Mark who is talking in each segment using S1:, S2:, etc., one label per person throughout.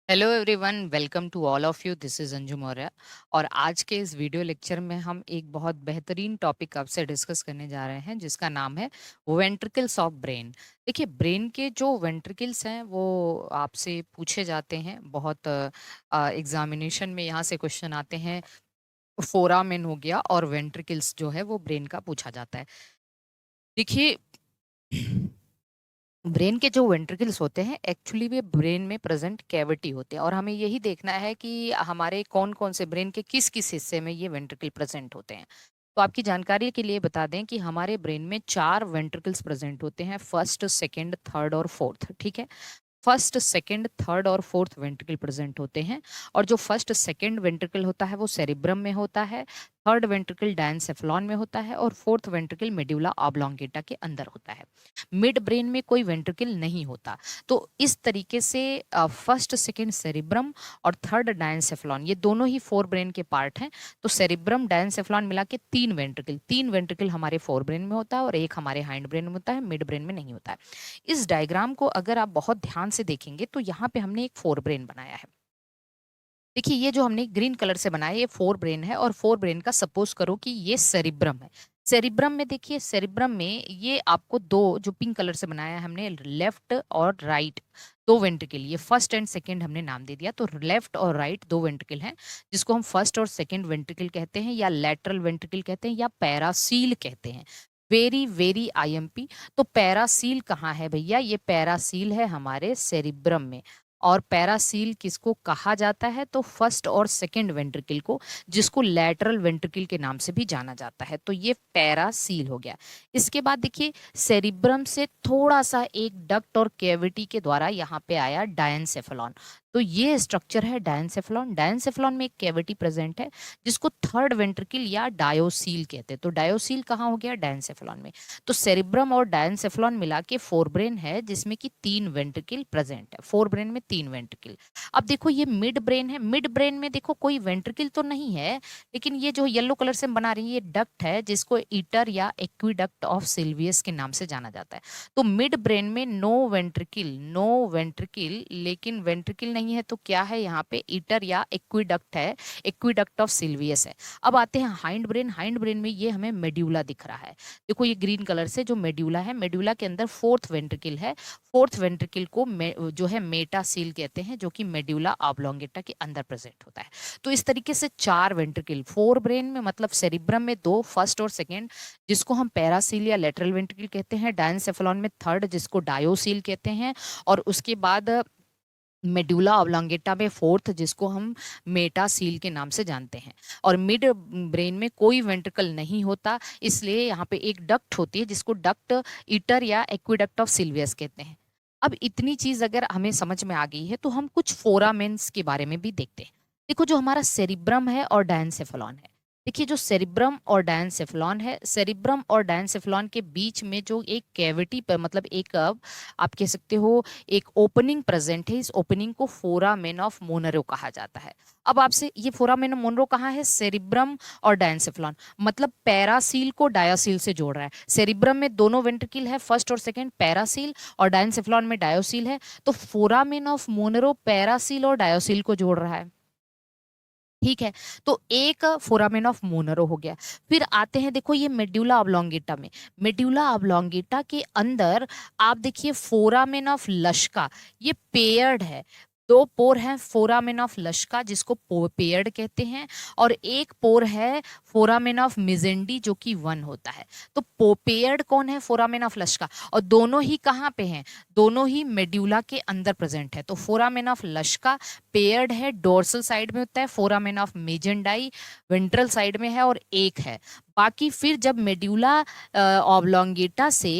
S1: Hello everyone, welcome to all of you. This is Anju Maurya और आज के इस वीडियो लेक्चर में हम एक बहुत बेहतरीन टॉपिक आपसे डिस्कस करने जा रहे हैं जिसका नाम है वेंट्रिकल्स ऑफ ब्रेन। देखिए, ब्रेन के जो वेंट्रिकल्स हैं वो आपसे पूछे जाते हैं बहुत एग्जामिनेशन में। यहाँ से क्वेश्चन आते हैं, फोरामेन हो गया और वेंट्रिकल्स जो है वो ब्रेन का पूछा जाता है। देखिए, ब्रेन के जो वेंट्रिकल्स होते हैं एक्चुअली वे ब्रेन में प्रेजेंट कैविटी होते हैं और हमें यही देखना है कि हमारे कौन कौन से ब्रेन के किस किस हिस्से में ये वेंट्रिकल प्रेजेंट होते हैं। तो आपकी जानकारी के लिए बता दें कि हमारे ब्रेन में 4 वेंट्रिकल्स प्रेजेंट होते हैं, फर्स्ट, सेकंड, थर्ड और फोर्थ। ठीक है, फर्स्ट, सेकंड, थर्ड और फोर्थ वेंट्रिकल प्रेजेंट होते हैं। और जो फर्स्ट सेकंड वेंट्रिकल होता है वो सेरिब्रम में होता है, थर्ड वेंट्रिकल डायंसेफ्लॉन में होता है और फोर्थ वेंट्रिकल मेडुला ऑब्लोंगेटा के अंदर होता है। मिड ब्रेन में कोई वेंट्रिकल नहीं होता। तो इस तरीके से फर्स्ट सेकंड सेरिब्रम और थर्ड डायंसेफ्लॉन ये दोनों ही फोर ब्रेन के पार्ट हैं। तो सेरिब्रम डायंसेफ्लॉन मिला के तीन वेंट्रिकल हमारे फोर ब्रेन में होता है और एक हमारे हाइंड ब्रेन में होता है, मिड ब्रेन में नहीं होता है। इस डायग्राम को अगर आप बहुत ध्यान से देखेंगे तो यहाँ पे हमने एक फोर ब्रेन बनाया है। देखिए, ये जो हमने ग्रीन कलर से बनाया ये फोर ब्रेन है और फोर ब्रेन का सपोज करो कि ये सेरिब्रम है। सेरिब्रम में देखिए, सेरिब्रम में ये आपको दो, जो पिंक कलर से बनाया है हमने, लेफ्ट और राइट दो वेंट्रिकल, ये फर्स्ट एंड सेकंड हमने नाम दे दिया। तो लेफ्ट और राइट दो वेंट्रिकल हैं जिसको हम फर्स्ट और सेकंड वेंट्रिकल कहते हैं या लैटरल वेंट्रिकल कहते हैं या पैरासील कहते हैं। Very very IMP. तो पैरासील कहाँ है भैया? ये पैरासील है हमारे सेरिब्रम में। और पैरासील किसको कहा जाता है? तो फर्स्ट और सेकंड वेंट्रिकल को, जिसको लैटरल वेंट्रिकल के नाम से भी जाना जाता है। तो ये पैरासील हो गया। इसके बाद देखिए, सेरिब्रम से थोड़ा सा एक डक्ट और कैविटी के द्वारा यहाँ पे आया डायंसेफेलॉन। तो ये स्ट्रक्चर है डायंसेफेलॉन। डायंसेफेलॉन में एक कैविटी प्रेजेंट है जिसको थर्ड वेंट्रिकल या डायोसील कहते हैं। तो डायोसील कहाँ हो गया? डायंसेफेलॉन में। तो सेरिब्रम और डायंसेफेलॉन मिला के फोर ब्रेन है जिसमें कि तीन वेंट्रिकल प्रेजेंट है। फोर ब्रेन में तीन वेंट्रिकल। अब देखो, ये मिड ब्रेन है। मिड ब्रेन में देखो कोई वेंट्रिकल तो नहीं है, लेकिन ये जो येलो कलर से हम बना रही है ये डक्ट है जिसको ईटर या एक्विडक्ट ऑफ सिल्वियस के नाम से जाना जाता है। तो मिड ब्रेन में नो वेंट्रिकल, नो वेंट्रिकल, लेकिन वेंट्रिकल नहीं है तो क्या है यहाँ पे? ईटर या एक्विडक्ट है, एक्विडक्ट ऑफ सिल्वियस है। अब आते हैं हाइंड ब्रेन। हाइंड ब्रेन में ये हमें मेड्यूला दिख रहा है। देखो, ये ग्रीन कलर से जो मेड्यूला है, मेड्यूला के अंदर फोर्थ वेंट्रिकल है। फोर्थ वेंट्रिकल को जो है मेटासील कहते हैं, जो कि मेड्यूला ऑब्लोंगेटा के अंदर प्रेजेंट होता है। तो इस तरीके से चार वेंट्रिकल फोर ब्रेन में, मतलब सेरिब्रम में दो, फर्स्ट और सेकंड, जिसको हम पैरासील या लेटरल वेंट्रिकल कहते हैं। डायंसेफेलॉन में थर्ड, जिसको डायोसील कहते हैं। और उसके बाद मेडुला ऑब्लोंगेटा में फोर्थ, जिसको हम मेटासील के नाम से जानते हैं। और मिड ब्रेन में कोई वेंट्रिकल नहीं होता, इसलिए यहाँ पे एक डक्ट होती है जिसको डक्ट ईटर या एक्विडक्ट ऑफ सिल्वियस कहते हैं। अब इतनी चीज अगर हमें समझ में आ गई है तो हम कुछ फोरामेन्स के बारे में भी देखते हैं। देखो, जो हमारा सेरिब्रम है और डायंसेफेलॉन है, देखिए जो सेरिब्रम और डायंसेफेलॉन है, सेरिब्रम और डायंसेफेलॉन के बीच में जो एक कैविटी पर, मतलब एक, आप कह सकते हो, एक ओपनिंग प्रेजेंट है। इस ओपनिंग को फोरामेन ऑफ मोनरो कहा जाता है। अब आपसे, ये फोरामेन ऑफ मोनरो कहाँ है? सेरिब्रम और डायंसेफेलॉन, मतलब पैरासील को डायोसील से जोड़ रहा है। सेरिब्रम में दोनों वेंट्रिकल है, फर्स्ट और सेकंड, पैरासील, और डायंसेफेलॉन में डायोसील है। तो फोरामेन ऑफ मोनरो पैरासील और डायोसील को जोड़ रहा है। ठीक है, तो एक फोरामेन ऑफ मोनरो हो गया। फिर आते हैं, देखो ये मेड्यूला ऑब्लोंगेटा में, मेड्यूला ऑब्लोंगेटा के अंदर आप देखिए फोरामेन ऑफ लश्का, ये पेयर्ड है। दो पोर हैं फोरामेन ऑफ लश्का जिसको पेयर्ड कहते हैं, और एक पोर है फोरामेन ऑफ मिजेंडी जो कि वन होता है। तो पेयर्ड कौन है? Foramen of Luschka. और दोनों ही कहाँ पे हैं? दोनों ही मेड्यूला के अंदर प्रेजेंट है। तो फोरामेन ऑफ लश्का पेयर्ड है, डोर्सल साइड में होता है। फोरामेन ऑफ मेजेंडाई वेंट्रल साइड में है और एक है। बाकी फिर जब मेड्यूला ऑब्लोंगेटा से,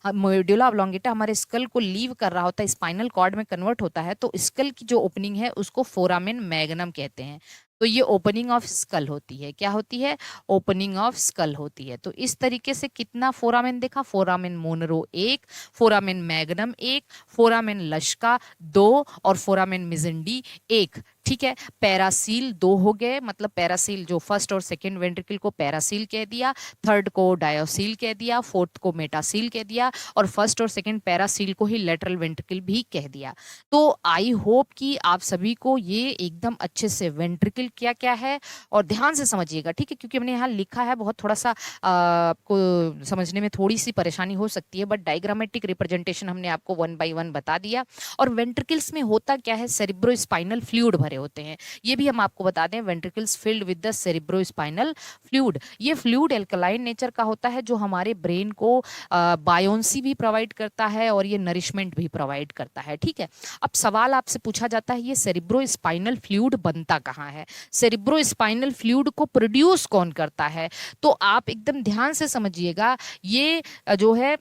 S1: मेड्यूला ऑब्लोंगेटा हमारे स्कल को लीव कर रहा होता है, स्पाइनल कॉर्ड में कन्वर्ट होता है, तो स्कल की जो ओपनिंग है उसको फोरामेन मैग्नम कहते हैं। तो ये ओपनिंग ऑफ स्कल होती है। क्या होती है? ओपनिंग ऑफ स्कल होती है। तो इस तरीके से कितना फोरामेन देखा? फोरामेन मोनरो एक, फोरामेन मैग्नम एक, फोरामेन लश्का दो और फोरामेन मिजेंडी एक। ठीक है। पैरासील 2 हो गए, मतलब पैरासील जो फर्स्ट और सेकंड वेंट्रिकल को पैरासील कह दिया, थर्ड को डायोसील कह दिया, फोर्थ को मेटासील कह दिया, और फर्स्ट और सेकंड पैरासील को ही लेटरल वेंट्रिकल भी कह दिया। तो आई होप कि आप सभी को ये एकदम अच्छे से वेंट्रिकल क्या क्या है और ध्यान से समझिएगा, ठीक है, क्योंकि हमने यहाँ लिखा है बहुत, थोड़ा सा आपको समझने में थोड़ी सी परेशानी हो सकती है, बट डायग्रामेटिक रिप्रेजेंटेशन हमने आपको 1 बाय 1 बता दिया। और वेंट्रिकल्स में होता क्या है, सेरिब्रोस्पाइनल फ्लूइड भरे होते हैं, ये भी हम आपको बता दें, ventricles filled with the cerebrospinal fluid. ये फ्लूइड एल्कलाइन नेचर का होता है, जो हमारे ब्रेन को बायोन्सी भी प्रोवाइड करता है और ये नरिशमेंट भी प्रोवाइड करता है, ठीक है। अब सवाल आपसे पूछा जाता है, ये सेरिब्रोस्पाइनल फ्लूइड बनता कहाँ है, सेरिब्रोस्पाइनल फ्लूइड को प्रोड्यूस कौन करता है? तो आप एकदम ध्यान से समझिएगा, ये जो है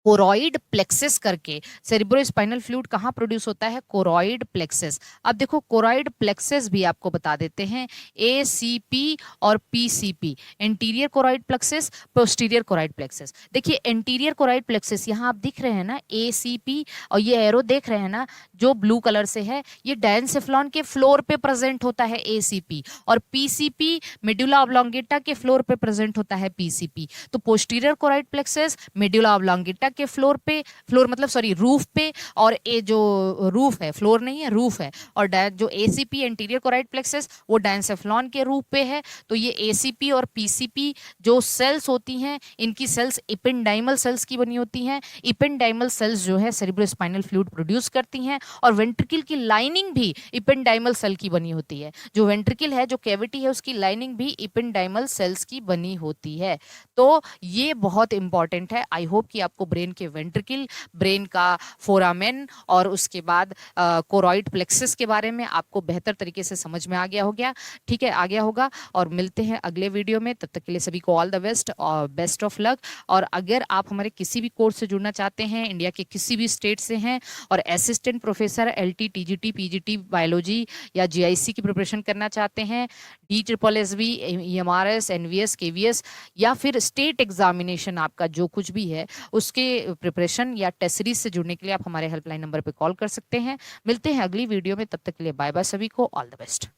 S1: कोरॉइड प्लेक्सस करके सेरिब्रोस्पाइनल फ्लूइड कहाँ प्रोड्यूस होता है, कोरॉइड प्लेक्सस। अब देखो कोरॉइड प्लेक्सस भी आपको बता देते हैं, एसीपी और PCP, anterior choroid plexus, posterior choroid plexus. देखिए एंटीरियर कोरॉइड प्लेक्सस यहाँ आप दिख रहे हैं ना, एसीपी, और ये एरो देख रहे हैं ना जो ब्लू कलर से है, ये डायंसेफ्लॉन के फ्लोर पे प्रेजेंट होता है एसीपी, और पीसीपी मेडुला ऑब्लोंगेटा के फ्लोर पे प्रेजेंट होता है पीसीपी। तो posterior choroid plexus medulla oblongata के फ्लोर पे, फ्लोर मतलब सॉरी रूफ पे, और ये जो रूफ है, फ्लोर नहीं है रूफ है, और जो एसीपी एंटीरियर कोरॉइड प्लेक्सस वो डायंसेफ्लॉन के रूफ पे है। तो ये एसीपी और पीसीपी जो सेल्स होती हैं, इनकी सेल्स इपेंडाइमल सेल्स की बनी होती हैं। इपेंडाइमल सेल्स जो है सेरिब्रोस्पाइनल फ्लूइड प्रोड्यूस करती हैं, और वेंट्रिकल की लाइनिंग भी इपेंडाइमल सेल की बनी होती है। जो वेंट्रिकल है, जो कैविटी है, उसकी लाइनिंग भी इपेंडाइमल सेल्स की बनी होती है। तो ये बहुत इंपॉर्टेंट है। आई होप कि आपको ब्रेन के वेंट्रिकल, ब्रेन का फोरामेन और उसके बाद कोरॉइड प्लेक्सस के बारे में आपको बेहतर तरीके से समझ में आ गया हो गया, ठीक है, आ गया होगा। और मिलते हैं अगले वीडियो में, तब तक के लिए सभी को ऑल द बेस्ट और बेस्ट ऑफ लक। और अगर आप हमारे किसी भी कोर्स से जुड़ना चाहते हैं, इंडिया के किसी भी स्टेट से हैं और assistant professor LT, TGT, PGT biology या जीआईसी की प्रिपरेशन करना चाहते हैं, DSSB, EMRS, NVS, KVS, या फिर स्टेट एग्जामिनेशन आपका जो कुछ भी है उसके प्रिपरेशन या टेस्ट सीरीज से जुड़ने के लिए आप हमारे हेल्पलाइन नंबर पर कॉल कर सकते हैं। मिलते हैं अगली वीडियो में, तब तक के लिए बाय बाय सभी को, ऑल द बेस्ट।